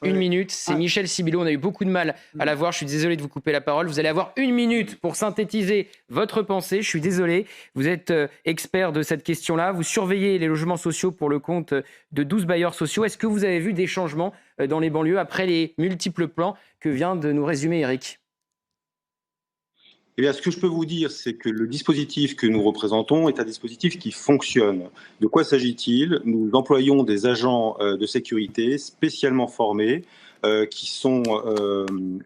Une Ouais. minute, c'est Ah, Michel Sibilo. On a eu beaucoup de mal à mmh. la voir. Je suis désolé de vous couper la parole. Vous allez avoir une minute pour synthétiser votre pensée. Je suis désolé. Vous êtes expert de cette question-là. Vous surveillez les logements sociaux pour le compte de 12 bailleurs sociaux. Est-ce que vous avez vu des changements dans les banlieues après les multiples plans que vient de nous résumer Eric? Eh bien, ce que je peux vous dire, c'est que le dispositif que nous représentons est un dispositif qui fonctionne. De quoi s'agit-il? Nous employons des agents de sécurité spécialement formés qui sont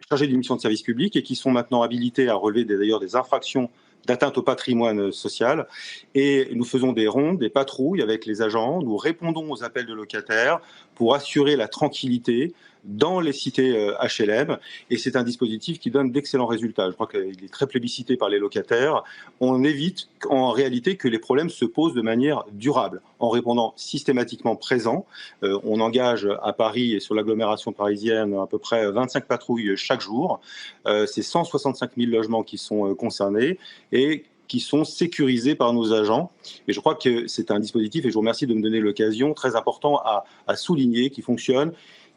chargés d'une mission de service public et qui sont maintenant habilités à relever d'ailleurs des infractions d'atteinte au patrimoine social. Et nous faisons des rondes, des patrouilles avec les agents. Nous répondons aux appels de locataires pour assurer la tranquillité dans les cités HLM. Et c'est un dispositif qui donne d'excellents résultats. Je crois qu'il est très plébiscité par les locataires. On évite en réalité que les problèmes se posent de manière durable en répondant systématiquement présent. On engage à Paris et sur l'agglomération parisienne à peu près 25 patrouilles chaque jour. C'est 165 000 logements qui sont concernés et qui sont sécurisés par nos agents. Et je crois que c'est un dispositif, et je vous remercie de me donner l'occasion, très important à souligner, qui fonctionne.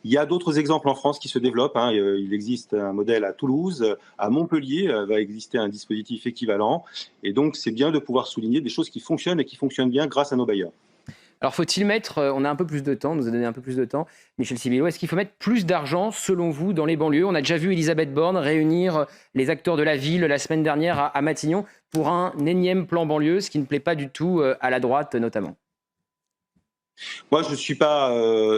Il y a d'autres exemples en France qui se développent. Hein. Il existe un modèle à Toulouse, à Montpellier va exister un dispositif équivalent. Et donc, c'est bien de pouvoir souligner des choses qui fonctionnent et qui fonctionnent bien grâce à nos bailleurs. Alors faut-il mettre, on a un peu plus de temps, on nous a donné un peu plus de temps, Michel Sibilo, est-ce qu'il faut mettre plus d'argent selon vous dans les banlieues? On a déjà vu Elisabeth Borne réunir les acteurs de la ville la semaine dernière à Matignon pour un énième plan banlieue, ce qui ne plaît pas du tout à la droite notamment. Moi, je ne suis pas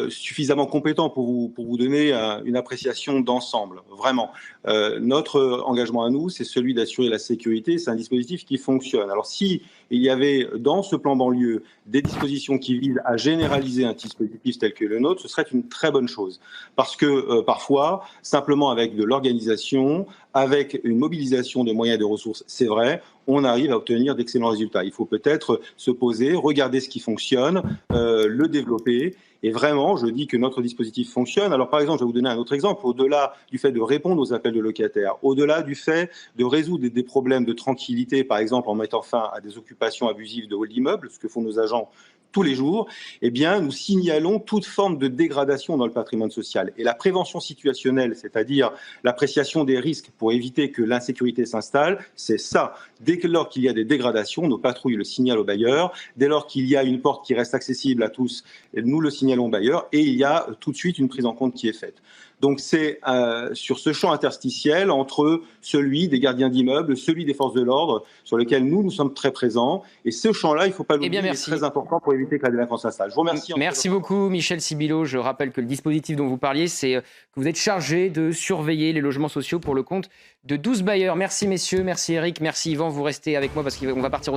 suffisamment compétent pour vous donner une appréciation d'ensemble, vraiment. Notre engagement à nous, c'est celui d'assurer la sécurité. C'est un dispositif qui fonctionne. Alors, si il y avait dans ce plan banlieue des dispositions qui visent à généraliser un dispositif tel que le nôtre, ce serait une très bonne chose. Parce que parfois, simplement avec de l'organisation, avec une mobilisation de moyens et de ressources, c'est vrai, on arrive à obtenir d'excellents résultats. Il faut peut-être se poser, regarder ce qui fonctionne, le développer. Et vraiment, je dis que notre dispositif fonctionne. Alors, par exemple, je vais vous donner un autre exemple. Au-delà du fait de répondre aux appels de locataires, au-delà du fait de résoudre des problèmes de tranquillité, par exemple en mettant fin à des occupations abusives de hall d'immeubles, ce que font nos agents tous les jours, eh bien, nous signalons toute forme de dégradation dans le patrimoine social. Et la prévention situationnelle, c'est-à-dire l'appréciation des risques pour éviter que l'insécurité s'installe, c'est ça. Dès lors qu'il y a des dégradations, nos patrouilles le signalent aux bailleurs. Dès lors qu'il y a une porte qui reste accessible à tous, nous le signalons aux bailleurs et il y a tout de suite une prise en compte qui est faite. Donc c'est sur ce champ interstitiel entre celui des gardiens d'immeubles, celui des forces de l'ordre, sur lequel nous sommes très présents. Et ce champ-là, il ne faut pas Eh bien l'oublier, il est très merci. important pour éviter que la délinquance s'installe. Je vous remercie en tout cas de Merci votre attention. beaucoup Michel Sibilo. Je rappelle que le dispositif dont vous parliez, c'est que vous êtes chargé de surveiller les logements sociaux pour le compte de 12 bailleurs. Merci messieurs, merci Eric, merci Yvan. Vous restez avec moi parce qu'on va partir au